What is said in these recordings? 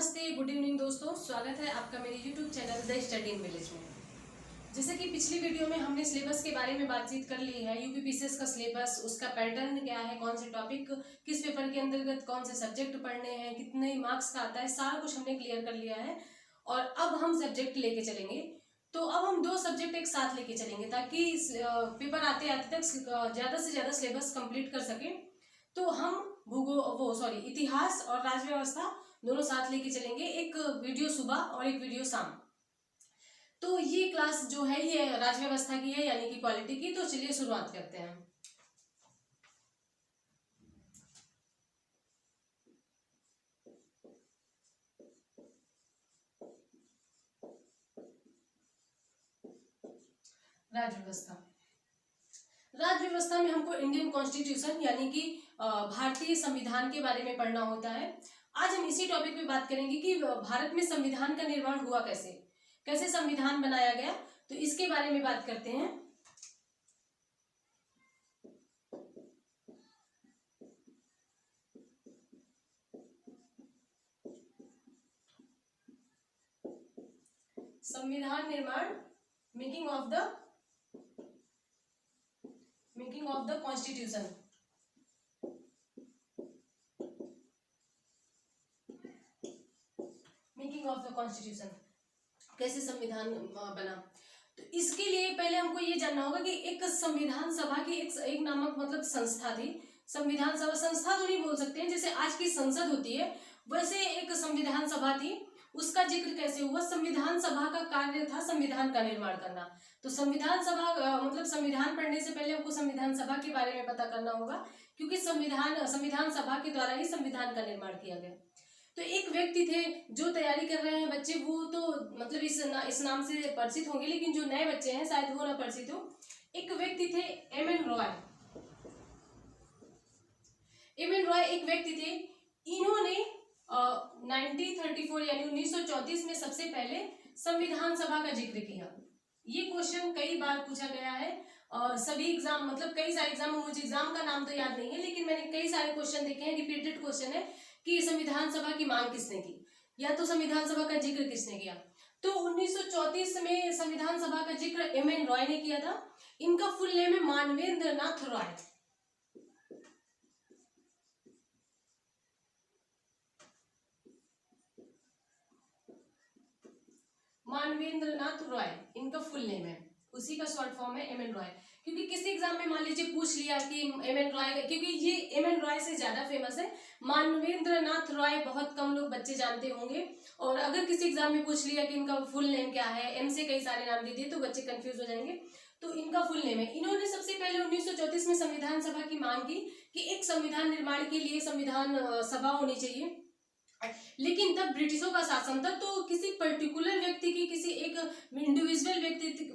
नमस्ते, good evening दोस्तों। स्वागत है आपका मेरे YouTube channel the study in village में। जैसे कि पिछली वीडियो में हमने सिलेबस के बारे में बातचीत कर ली है, यूपीपीसीएस का सिलेबस, उसका पैटर्न क्या है, कौन से टॉपिक किस पेपर के अंतर्गत कौन से सब्जेक्ट पढ़ने हैं, कितने मार्क्स का आता है, सारा कुछ हमने क्लियर कर लिया है। और अब हम सब्जेक्ट लेके चलेंगे। तो अब हम दो सब्जेक्ट एक साथ लेके चलेंगे ताकि पेपर आते आते तक ज़्यादा से ज़्यादा सिलेबस कंप्लीट कर सकें। तो हम इतिहास और राज्य व्यवस्था दोनों साथ लेके चलेंगे, एक वीडियो सुबह और एक वीडियो शाम। तो ये क्लास जो है ये राज्य व्यवस्था की है, यानी कि पॉलिटी की। तो चलिए शुरुआत करते हैं। राज्य व्यवस्था। राज्य व्यवस्था में हमको इंडियन कॉन्स्टिट्यूशन यानी कि भारतीय संविधान के बारे में पढ़ना होता है। आज हम इसी टॉपिक पे बात करेंगे कि भारत में संविधान का निर्माण हुआ कैसे, कैसे संविधान बनाया गया, तो इसके बारे में बात करते हैं। संविधान निर्माण, making of the constitution. Making of the constitution, कैसे संविधान बना। तो इसके लिए पहले हमको ये जानना होगा कि एक संविधान सभा की एक नामक मतलब संस्था थी। संविधान सभा, संस्था तो नहीं बोल सकते हैं, जैसे आज की संसद होती है वैसे एक संविधान सभा थी। उसका जिक्र कैसे हुआ? संविधान सभा का कार्य था संविधान का निर्माण करना। तो संविधान सभा मतलब संविधान पढ़ने से पहले हमको संविधान सभा के बारे में पता करना होगा, क्योंकि संविधान सभा के द्वारा ही संविधान का निर्माण किया गया। तो एक व्यक्ति थे जो तैयारी कर रहे हैं बच्चे, वो तो मतलब इस नाम से परिचित होंगे, लेकिन जो नए बच्चे हैं शायद वो ना परिचित हो। एक व्यक्ति थे एम.एन. रॉय। एम.एन. रॉय एक व्यक्ति थे। इन्होंने 1934 यानी 1934 में सबसे पहले संविधान सभा का जिक्र किया। ये क्वेश्चन कई बार पूछा गया है। सभी एग्जाम मतलब कई सारे एग्जाम, मुझे एग्जाम का नाम तो याद नहीं है, लेकिन मैंने कई सारे क्वेश्चन देखे हैं, रिपीटेड क्वेश्चन है कि संविधान सभा की मांग किसने की या तो संविधान सभा का जिक्र किसने किया। तो 1934 में संविधान सभा का जिक्र एम.एन. रॉय ने किया था। इनका फुल नेम है मानवेंद्र नाथ रॉय। मानवेंद्र नाथ रॉय इनका फुल नेम है, उसी का शॉर्ट फॉर्म है एम.एन. रॉय। क्योंकि किसी एग्जाम में मान लीजिए पूछ लिया कि एम.एन. रॉय, क्योंकि ये एम.एन. रॉय से ज्यादा फेमस है। मानवेंद्र नाथ रॉय बहुत कम लोग बच्चे जानते होंगे, और अगर किसी एग्जाम में पूछ लिया कि इनका फुल नेम क्या है, एम से कई सारे नाम दे दिए तो बच्चे कंफ्यूज हो जाएंगे। तो इनका फुल नेम है। इन्होंने सबसे पहले 1934 में संविधान सभा की मांग की कि एक संविधान निर्माण के लिए संविधान सभा होनी चाहिए। लेकिन तब ब्रिटिशों का शासन था, तो किसी पर्टिकुलर व्यक्ति की, किसी एक इंडिविजुअल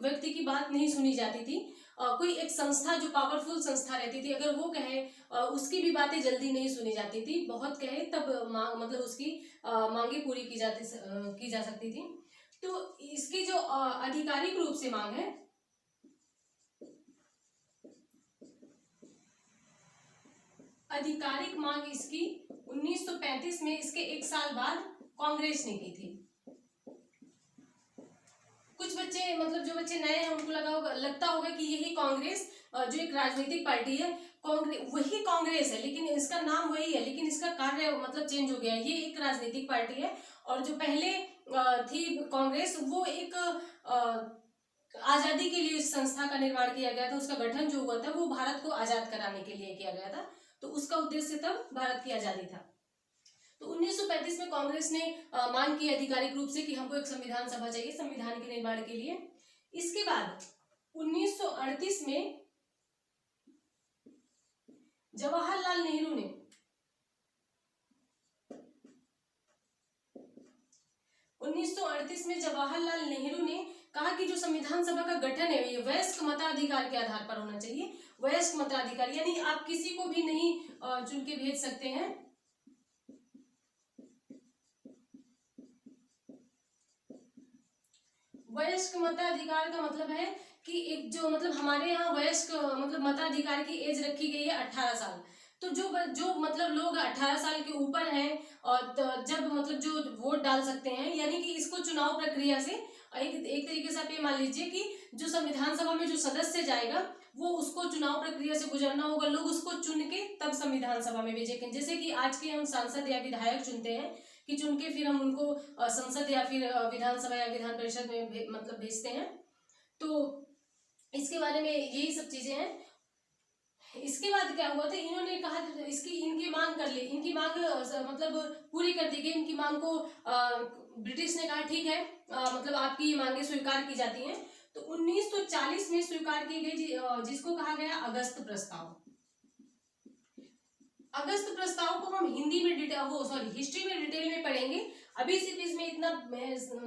व्यक्ति की बात नहीं सुनी जाती थी। कोई एक संस्था जो पावरफुल संस्था रहती थी, अगर वो कहे उसकी भी बातें जल्दी नहीं सुनी जाती थी। बहुत कहे तब मतलब उसकी मांगे पूरी की जा सकती थी। तो इसकी जो आधिकारिक रूप से मांग है, आधिकारिक मांग इसकी 1935 में, इसके एक साल बाद कांग्रेस ने की थी। कुछ बच्चे मतलब जो बच्चे नए हैं उनको लगता होगा कि यही कांग्रेस जो एक राजनीतिक पार्टी है, वही कांग्रेस है, लेकिन इसका नाम वही है, लेकिन इसका कार्य मतलब चेंज हो गया। ये एक राजनीतिक पार्टी है, और जो पहले थी कांग्रेस, वो एक आजादी के लिए इस संस्था का निर्माण किया गया था। उसका गठन जो हुआ था वो भारत को आजाद कराने के लिए किया गया था। तो उसका उद्देश्य तब भारत की आजादी था। तो 1935 में कांग्रेस ने मांग की आधिकारिक रूप से कि हमको एक संविधान सभा चाहिए संविधान के निर्माण के लिए। इसके बाद 1938 में जवाहरलाल नेहरू ने कहा कि जो संविधान सभा का गठन है ये वयस्क मताधिकार के आधार पर होना चाहिए। वयस्क मताधिकार यानी आप किसी को भी नहीं चुन के भेज सकते हैं। वयस्क मताधिकार का मतलब है कि एक जो मतलब हमारे यहाँ वयस्क मतलब मताधिकार की एज रखी गई है 18 साल। तो जो मतलब लोग 18 साल के ऊपर हैं और जब मतलब जो वोट डाल सकते हैं, यानी कि इसको चुनाव प्रक्रिया से एक तरीके से आप ये मान लीजिए कि जो संविधान सभा में जो सदस्य जाएगा वो उसको चुनाव प्रक्रिया से गुजरना होगा, लोग उसको चुन के तब संविधान सभा में भेजेंगे। जैसे कि आज के हम सांसद या विधायक चुनते हैं कि चुन के फिर हम उनको संसद या फिर विधानसभा या विधान परिषद में मतलब भेजते हैं। तो इसके बारे में यही सब चीजें हैं। इसके बाद क्या हुआ था, इन्होंने कहा इनकी मांग कर ली, इनकी मांग मतलब पूरी कर दी गई। इनकी मांग को ब्रिटिश ने कहा ठीक है, मतलब आपकी मांगे स्वीकार की जाती हैं। तो 1940 में स्वीकार की गई जिसको कहा गया अगस्त प्रस्ताव। अगस्त प्रस्ताव को हम हिंदी में हिस्ट्री में डिटेल में पढ़ेंगे। अभी सिर्फ इसमें इतना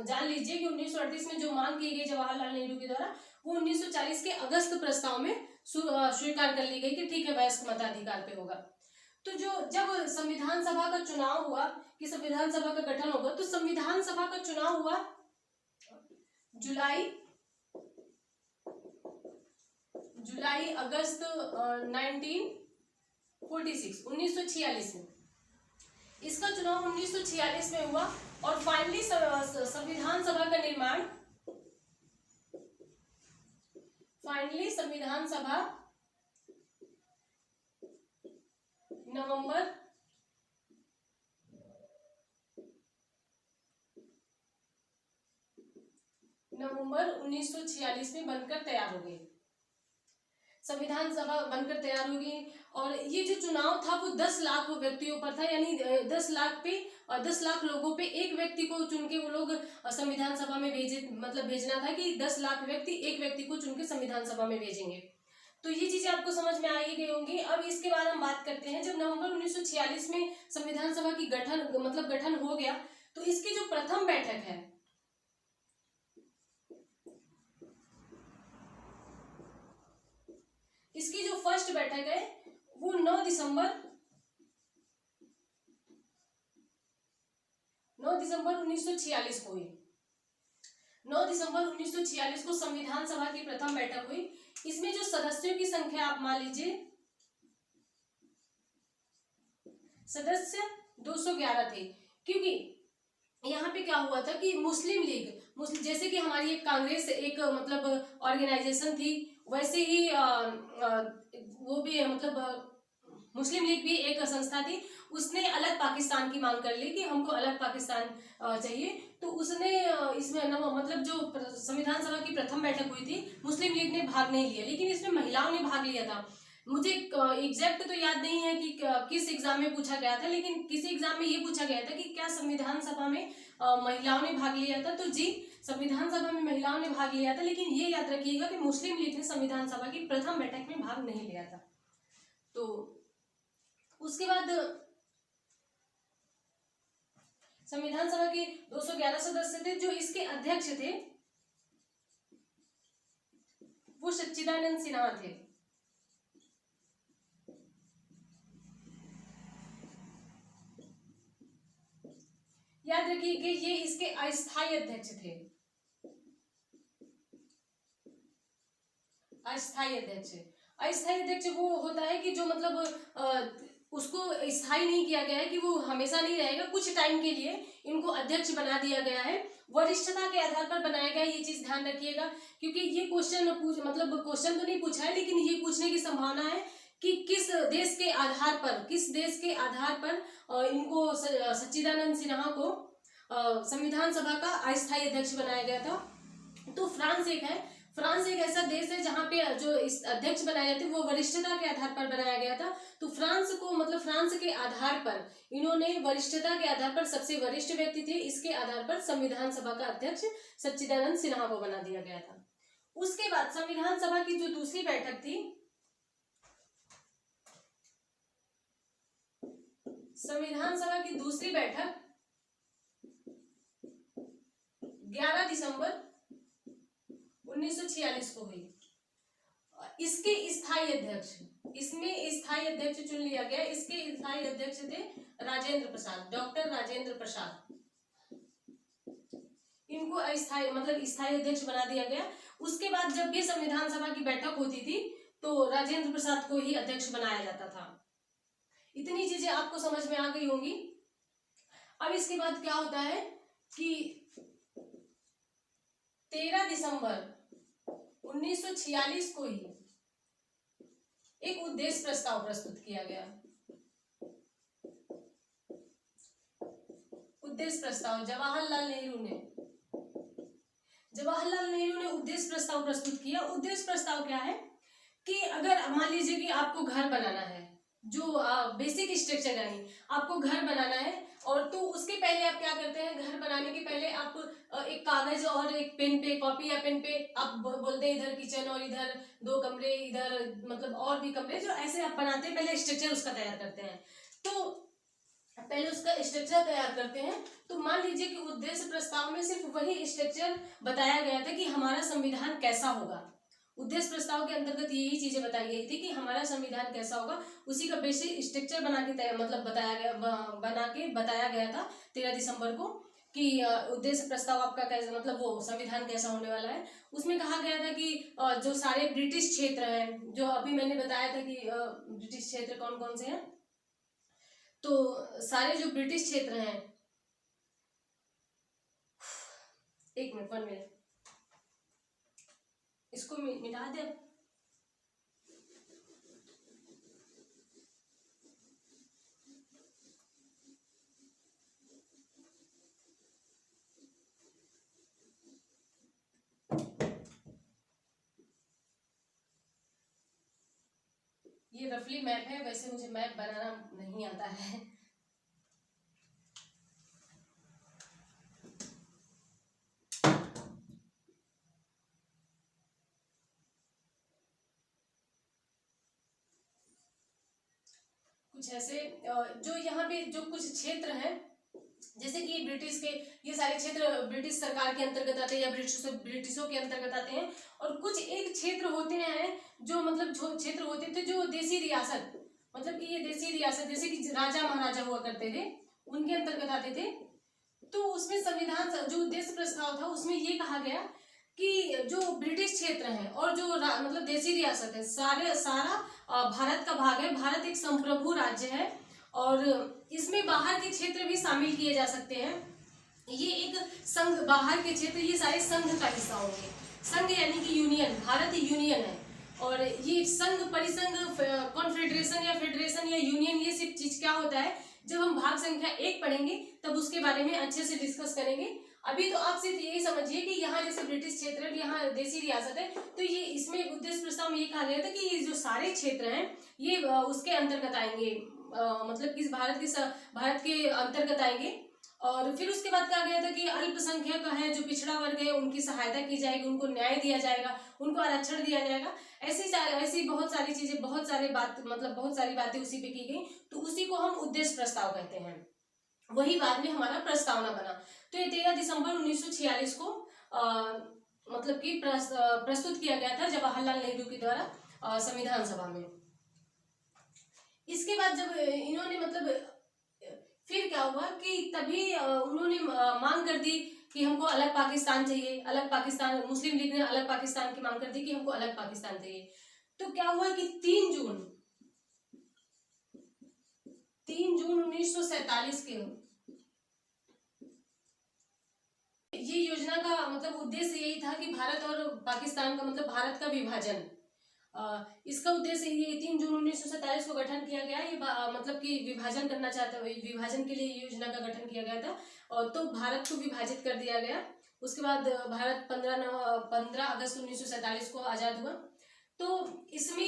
जान लीजिए कि 1938 में जो मांग की गई जवाहरलाल नेहरू के द्वारा, वो 1940 के अगस्त प्रस्ताव में स्वीकार कर ली गई कि ठीक है वयस्क मताधिकार पे होगा। तो जब संविधान सभा का चुनाव हुआ कि संविधान सभा का गठन होगा, तो संविधान सभा का चुनाव हुआ जुलाई अगस्त 1946 में। इसका चुनाव 1946 में हुआ और फाइनली संविधान सभा का निर्माण संविधान सभा नवंबर 1946 में बनकर तैयार हो गई। संविधान सभा बनकर तैयार हो गई और ये जो चुनाव था वो 10 लाख व्यक्तियों पर था, यानी 10 लाख लोगों पे एक व्यक्ति को चुन के वो लोग संविधान सभा में भेजना था कि 10 लाख व्यक्ति एक व्यक्ति को चुन के संविधान सभा में भेजेंगे। तो ये चीजें आपको समझ में आ ही गई होंगी। अब इसके बाद हम बात करते हैं, जब नवंबर 1946 में संविधान सभा की गठन हो गया, तो इसकी जो प्रथम बैठक है, इसकी जो फर्स्ट बैठक है वो 9 दिसंबर 1946 को हुई। 9 दिसंबर 1946 को संविधान सभा की प्रथम बैठक हुई। इसमें जो सदस्यों की संख्या आप मान लीजिए, सदस्य 211 थे, क्योंकि यहाँ पे क्या हुआ था कि मुस्लिम लीग जैसे कि हमारी एक कांग्रेस एक मतलब ऑर्गेनाइजेशन थी, वैसे ही वो भी मुस्लिम लीग भी एक संस्था थी। उसने अलग पाकिस्तान की मांग कर ली कि हमको अलग पाकिस्तान चाहिए। तो उसने इसमें जो संविधान सभा की प्रथम बैठक हुई थी, मुस्लिम लीग ने भाग नहीं लिया, लेकिन इसमें महिलाओं ने भाग लिया था। मुझे एग्जैक्ट तो याद नहीं है कि किस एग्जाम में पूछा गया था, लेकिन किसी एग्जाम में ये पूछा गया था कि क्या संविधान सभा में महिलाओं ने भाग लिया था। तो जी, संविधान सभा में महिलाओं ने भाग लिया था, लेकिन ये याद रखिएगा कि मुस्लिम लीग ने संविधान सभा की प्रथम बैठक में भाग नहीं लिया था। तो उसके बाद संविधान सभा के 211 सदस्य थे। जो इसके अध्यक्ष थे वो सच्चिदानंद सिन्हा थे। याद रखिए कि ये इसके अस्थायी अध्यक्ष थे। अस्थायी अध्यक्ष वो होता है कि जो उसको स्थायी नहीं किया गया है कि वो हमेशा नहीं रहेगा, कुछ टाइम के लिए इनको अध्यक्ष बना दिया गया है। वरिष्ठता के आधार पर बनाया गया, ये चीज ध्यान रखिएगा, क्योंकि ये क्वेश्चन क्वेश्चन तो नहीं पूछा है, लेकिन ये पूछने की संभावना है कि किस देश के आधार पर इनको सच्चिदानंद सिन्हा को संविधान सभा का अस्थायी अध्यक्ष बनाया गया था। तो फ्रांस एक ऐसा देश है जहां पे जो इस अध्यक्ष बनाए जाते हैं वो वरिष्ठता के आधार पर बनाया गया था। तो फ्रांस के आधार पर इन्होंने वरिष्ठता के आधार पर सबसे वरिष्ठ व्यक्ति थे, इसके आधार पर संविधान सभा का अध्यक्ष सच्चिदानंद सिन्हा को बना दिया गया था। उसके बाद संविधान सभा की जो दूसरी बैठक थी, संविधान सभा की दूसरी बैठक 11 दिसंबर 1946 को हुई। इसके स्थायी अध्यक्ष चुन लिया गया। इसके स्थायी अध्यक्ष थे डॉक्टर राजेंद्र प्रसाद। इनको स्थायी अध्यक्ष बना दिया गया। उसके बाद जब भी संविधान सभा की बैठक होती थी तो राजेंद्र प्रसाद को ही अध्यक्ष बनाया जाता था। इतनी चीजें आपको समझ में आ गई होंगी। अब इसके बाद क्या होता है कि 13 दिसंबर 1946 को ही एक उद्देश्य प्रस्ताव प्रस्तुत किया गया। उद्देश्य प्रस्ताव जवाहरलाल नेहरू ने उद्देश्य प्रस्ताव प्रस्तुत किया। उद्देश्य प्रस्ताव क्या है कि अगर मान लीजिए कि आपको घर बनाना है, जो बेसिक स्ट्रक्चर यानी आपको घर बनाना है, और तो उसके पहले आप क्या करते हैं, घर बनाने के पहले आप एक कागज और एक पेन पे, कॉपी या पेन पे आप बोलते हैं इधर किचन और इधर 2 कमरे, इधर मतलब और भी कमरे, जो ऐसे आप बनाते हैं, पहले स्ट्रक्चर उसका तैयार करते हैं। तो पहले उसका स्ट्रक्चर तैयार करते हैं। तो मान लीजिए कि उद्देश्य प्रस्ताव में सिर्फ वही स्ट्रक्चर बताया गया था कि हमारा संविधान कैसा होगा। उद्देश्य प्रस्ताव के अंतर्गत यही चीजें बताई गई थी कि हमारा संविधान कैसा होगा, उसी का बेसिक स्ट्रक्चर बना के मतलब बताया गया था 13 दिसंबर को कि उद्देश्य प्रस्ताव आपका कैसा, मतलब वो संविधान कैसा होने वाला है। उसमें कहा गया था कि जो सारे ब्रिटिश क्षेत्र हैं, जो अभी मैंने बताया था कि ब्रिटिश क्षेत्र कौन कौन से हैं, तो सारे जो ब्रिटिश क्षेत्र हैं, 1 मिनट 1 मिनट, इसको मिटा दे। ये रफली मैप है, वैसे मुझे मैप बनाना नहीं आता है। कुछ ऐसे जो यहाँ पे जो कुछ क्षेत्र हैं, जैसे कि ब्रिटिश के ये सारे क्षेत्र ब्रिटिश सरकार के अंतर्गत आते हैं या ब्रिटिशों के अंतर्गत आते हैं, और कुछ एक क्षेत्र होते हैं जो मतलब जो क्षेत्र होते थे जो देसी रियासत, मतलब कि ये देसी रियासत जैसे कि राजा महाराजा हुआ करते थे, उनके अंतर्गत आते थे। तो उसमें संविधान जो उद्देश्य प्रस्ताव था उसमें ये कहा गया कि जो ब्रिटिश क्षेत्र है और जो मतलब देसी रियासत है, सारा भारत का भाग है। भारत एक संप्रभु राज्य है और इसमें बाहर के क्षेत्र भी शामिल किए जा सकते हैं। ये एक संघ, बाहर के क्षेत्र ये सारे संघ का हिस्सा होंगे। संघ यानी कि यूनियन, भारत यूनियन है, और ये संघ, परिसंघ, कॉन्फेडरेशन या फेडरेशन या यूनियन, ये सब चीज क्या होता है, जब हम भाग संख्या 1 पढ़ेंगे तब उसके बारे में अच्छे से डिस्कस करेंगे। अभी तो आप सिर्फ यही समझिए कि यहाँ जैसे ब्रिटिश क्षेत्र है, यहाँ देसी रियासत है, तो ये इसमें उद्देश्य प्रस्ताव में ये कहा गया था कि ये जो सारे क्षेत्र हैं ये उसके अंतर्गत आएंगे, मतलब कि भारत के अंतर्गत आएंगे। और फिर उसके बाद कहा गया था कि अल्पसंख्यक है, जो पिछड़ा वर्ग है, उनकी सहायता की जाएगी, उनको न्याय दिया जाएगा, उनको आरक्षण दिया जाएगा। ऐसी बहुत सारी चीजें, बहुत सारी बातें उसी पे की गई, तो उसी को हम उद्देश्य प्रस्ताव कहते हैं। वही बाद में हमारा प्रस्तावना बना। तो ये 13 दिसंबर 1946 को मतलब कि प्रस्तुत किया गया था जवाहरलाल नेहरू के द्वारा संविधान सभा में। इसके बाद जब इन्होंने मतलब फिर क्या हुआ कि तभी उन्होंने मांग कर दी कि हमको अलग पाकिस्तान चाहिए, अलग पाकिस्तान, मुस्लिम लीग ने अलग पाकिस्तान की मांग कर दी कि हमको अलग पाकिस्तान चाहिए। तो क्या हुआ कि 3 जून 1947 के ये योजना का मतलब उद्देश्य यही था कि भारत और पाकिस्तान का मतलब भारत का विभाजन, इसका उद्देश्य ये 3 जून 1947 को गठन किया गया। ये मतलब कि विभाजन करना चाहता, विभाजन के लिए योजना का गठन किया गया था, और तो भारत को विभाजित कर दिया गया। उसके बाद भारत 15 अगस्त 1947 को आजाद हुआ। तो इसमें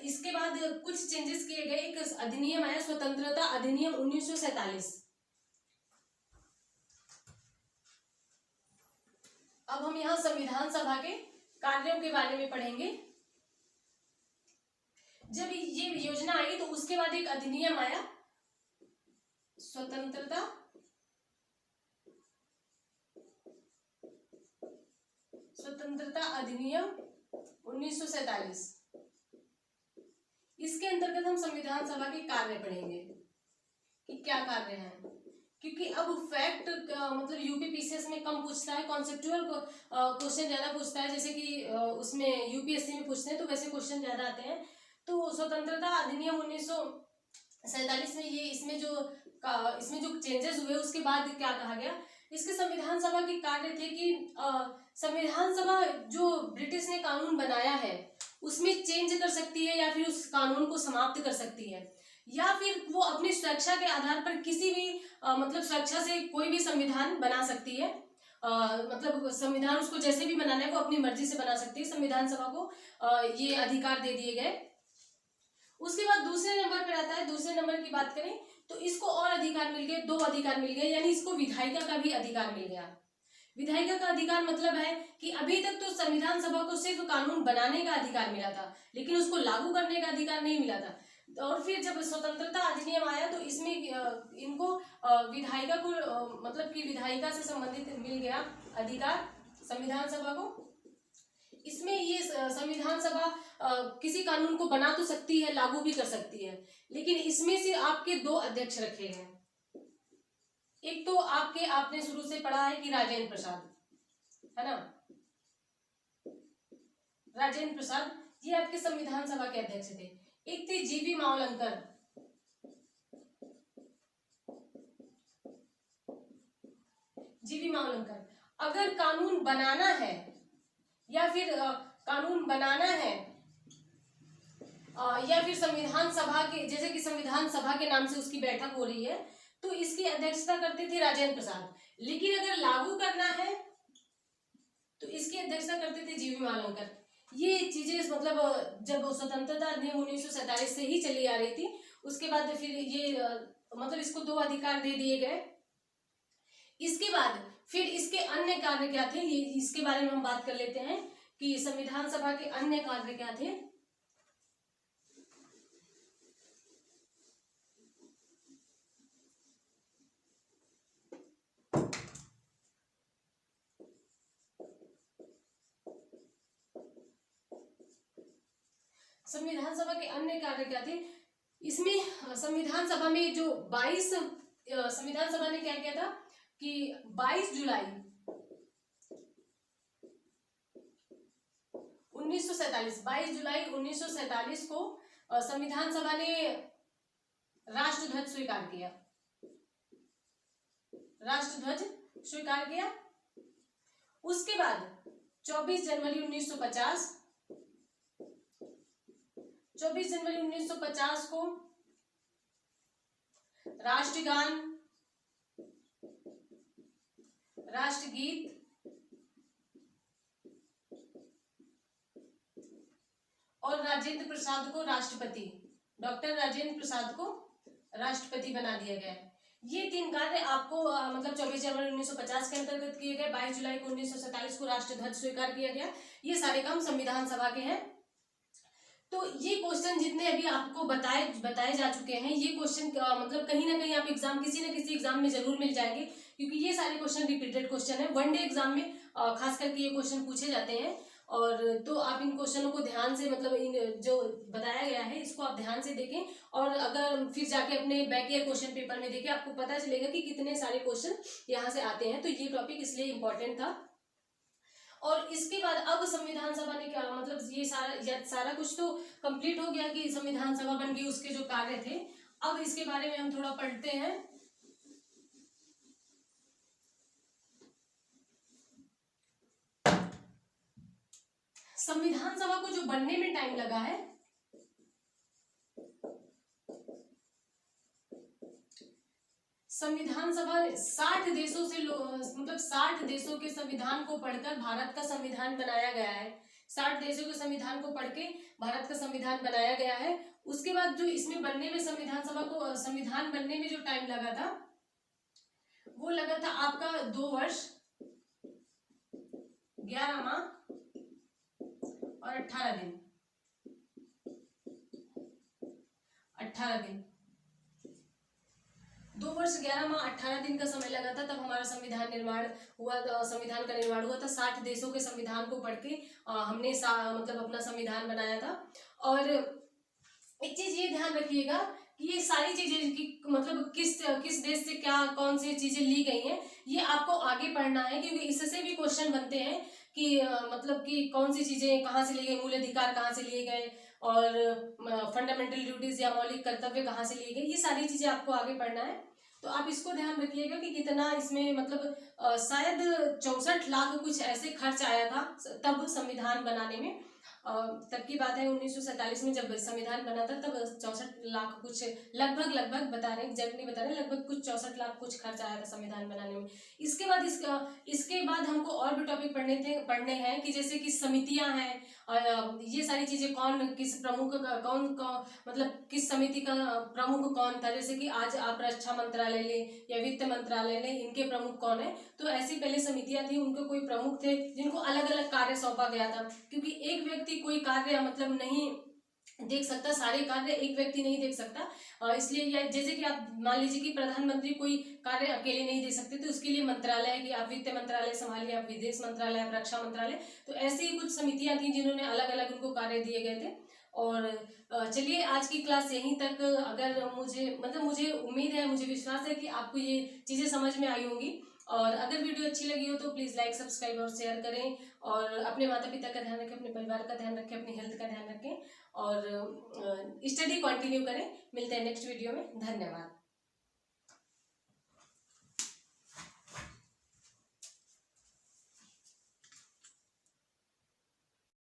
इसके बाद कुछ चेंजेस किए गए। एक अधिनियम आया, स्वतंत्रता अधिनियम 1947। अब हम यहाँ संविधान सभा के कार्यों के बारे में पढ़ेंगे। जब ये योजना आई तो उसके बाद एक अधिनियम आया, स्वतंत्रता अधिनियम 1947। इसके अंतर्गत हम संविधान सभा के कार्य पढ़ेंगे कि क्या कार्य हैं, क्योंकि अब फैक्ट मतलब यूपीपीसीएस में कम पूछता है, कॉन्सेप्चुअल क्वेश्चन ज्यादा पूछता है, जैसे कि उसमें यूपीएससी में पूछते हैं तो वैसे क्वेश्चन ज्यादा आते हैं। तो स्वतंत्रता अधिनियम 1947 47 में ये इसमें जो चेंजेस हुए उसके बाद क्या कहा गया, इसके संविधान सभा के कार्य थे कि संविधान सभा जो ब्रिटिश ने कानून बनाया है उसमें चेंज कर सकती है, या फिर उस कानून को समाप्त कर सकती है, या फिर वो अपनी स्वेच्छा के आधार पर किसी भी मतलब स्वेच्छा से कोई भी संविधान बना सकती है। मतलब संविधान उसको जैसे भी बनाना है वो अपनी मर्जी से बना सकती है। संविधान सभा को ये अधिकार दे दिए गए। उसके बाद दूसरे नंबर पर आता है, दूसरे नंबर की बात करें तो इसको और अधिकार मिल गए, 2 अधिकार मिल गए, यानी इसको विधायिका का भी अधिकार मिल गया। विधायिका का अधिकार मतलब है कि अभी तक तो संविधान सभा को सिर्फ कानून बनाने का अधिकार मिला था, लेकिन उसको लागू करने का अधिकार नहीं मिला था। और फिर जब स्वतंत्रता अधिनियम आया तो इसमें इनको विधायिका को मतलब कि विधायिका से संबंधित मिल गया अधिकार संविधान सभा को। इसमें ये संविधान सभा किसी कानून को बना तो सकती है, लागू भी कर सकती है, लेकिन इसमें से आपके 2 अध्यक्ष रखे हैं। एक तो आपने शुरू से पढ़ा है कि राजेंद्र प्रसाद, है ना, राजेंद्र प्रसाद ये आपके संविधान सभा के अध्यक्ष थे। एक थे जीवी मावलंकर, जीवी मावलंकर। अगर कानून बनाना है या फिर कानून बनाना है या फिर संविधान सभा के, जैसे कि संविधान सभा के नाम से उसकी बैठक हो रही है, तो इसकी अध्यक्षता करते थे राजेंद्र प्रसाद। लेकिन अगर लागू करना है तो इसकी अध्यक्षता करते थे जीवी मावलंकर। ये चीजें मतलब जब स्वतंत्रता अधिनियम 1947 से ही चली आ रही थी, उसके बाद फिर ये मतलब इसको 2 अधिकार दे दिए गए। इसके बाद फिर इसके अन्य कार्य क्या थे, ये इसके बारे में हम बात कर लेते हैं कि संविधान सभा के अन्य कार्य क्या थे। संविधान सभा के अन्य कार्य क्या थे, इसमें संविधान सभा में जो 22 संविधान सभा ने क्या किया था कि 22 जुलाई 1947 को संविधान सभा ने राष्ट्रध्वज स्वीकार किया, राष्ट्रध्वज स्वीकार किया। उसके बाद 24 जनवरी 1950 को राष्ट्रगान, राष्ट्रगीत और राजेंद्र प्रसाद को राष्ट्रपति, डॉक्टर राजेंद्र प्रसाद को राष्ट्रपति बना दिया गया है। ये 3 कार्य आपको मतलब 24 जनवरी 1950 के अंतर्गत किए गए, 22 जुलाई को 1947 को राष्ट्रध्वज स्वीकार किया गया। ये सारे काम संविधान सभा के हैं। तो ये क्वेश्चन जितने अभी आपको बताए जा चुके हैं, ये क्वेश्चन मतलब कहीं ना कहीं आप किसी न किसी एग्जाम में जरूर मिल जाएंगे, क्योंकि ये सारे क्वेश्चन रिपीटेड क्वेश्चन है। वनडे एग्जाम में खास करके ये क्वेश्चन पूछे जाते हैं। और तो आप इन क्वेश्चनों को ध्यान से मतलब इन जो बताया गया है इसको आप ध्यान से देखें, और अगर फिर जाके अपने बैक ईयर क्वेश्चन पेपर में देखें, आपको पता चलेगा कि कितने सारे क्वेश्चन यहाँ से आते हैं। तो ये टॉपिक इसलिए इम्पोर्टेंट था। और इसके बाद अब संविधान सभा ने क्या मतलब ये सारा कुछ तो कंप्लीट हो गया कि संविधान सभा बन गई, उसके जो कार्य थे। अब इसके बारे में हम थोड़ा पढ़ते हैं। संविधान सभा को जो बनने में टाइम लगा है, संविधान सभा 60 देशों से मतलब 60 देशों के संविधान को पढ़कर भारत का संविधान बनाया गया है। 60 देशों के संविधान को पढ़ के भारत का संविधान बनाया गया है। उसके बाद जो इसमें बनने में संविधान बनने में जो टाइम लगा था वो लगा था आपका 2 वर्ष 11 माह और 18 दिन। 2 वर्ष 11 माह 18 दिन का समय लगा था, तब हमारा संविधान निर्माण हुआ था। संविधान का निर्माण हुआ था 60 देशों के संविधान को पढ़ के हमने मतलब अपना संविधान बनाया था। और एक चीज ये ध्यान रखिएगा कि ये सारी चीजें कि मतलब किस देश से क्या कौन सी चीजें ली गई हैं, ये आपको आगे पढ़ना है, क्योंकि इससे भी क्वेश्चन बनते हैं कि मतलब कि कौन सी चीजें कहाँ से ली गई, मूल अधिकार कहाँ से लिए गए, और फंडामेंटल ड्यूटीज या मौलिक कर्तव्य कहाँ से लिए गए, ये सारी चीजें आपको आगे पढ़ना है। तो आप इसको ध्यान रखिएगा कि कितना इसमें मतलब शायद 64 लाख कुछ ऐसे खर्च आया था तब संविधान बनाने में। तब की बात है 1947 में जब संविधान बना था, तब 64 लाख कुछ लगभग बता रहे हैं, एग्जैक्ट नहीं बता रहे, लगभग कुछ 64 लाख कुछ खर्च आया था संविधान बनाने में। इसके बाद हमको और भी टॉपिक पढ़ने हैं कि जैसे कि समितियां हैं, ये सारी चीजें कौन किस प्रमुख कौन मतलब किस समिति का प्रमुख कौन था, जैसे कि आज आप रक्षा मंत्रालय ले या वित्त मंत्रालय ले, इनके प्रमुख कौन है। तो ऐसी पहले समितियां थी, उनके कोई प्रमुख थे जिनको अलग अलग कार्य सौंपा गया था, क्योंकि एक व्यक्ति कोई कार्य मतलब नहीं देख सकता, सारे कार्य एक व्यक्ति नहीं देख सकता। इसलिए जैसे कि आप मान लीजिए कि प्रधानमंत्री कोई कार्य अकेले नहीं दे सकते, तो उसके लिए मंत्रालय है कि आप वित्त मंत्रालय संभालिए, आप विदेश मंत्रालय, आप रक्षा मंत्रालय। तो ऐसी ही कुछ समितियां थी जिन्होंने अलग अलग उनको कार्य दिए गए थे। और चलिए आज की क्लास यहीं तक। अगर मुझे उम्मीद है, मुझे विश्वास है कि आपको ये चीजें समझ में आई होंगी। और अगर वीडियो अच्छी लगी हो तो प्लीज लाइक, सब्सक्राइब और शेयर करें। और अपने माता पिता का ध्यान रखें, अपने परिवार का ध्यान रखें, अपनी हेल्थ का ध्यान रखें और स्टडी कंटिन्यू करें। मिलते हैं नेक्स्ट वीडियो में। धन्यवाद।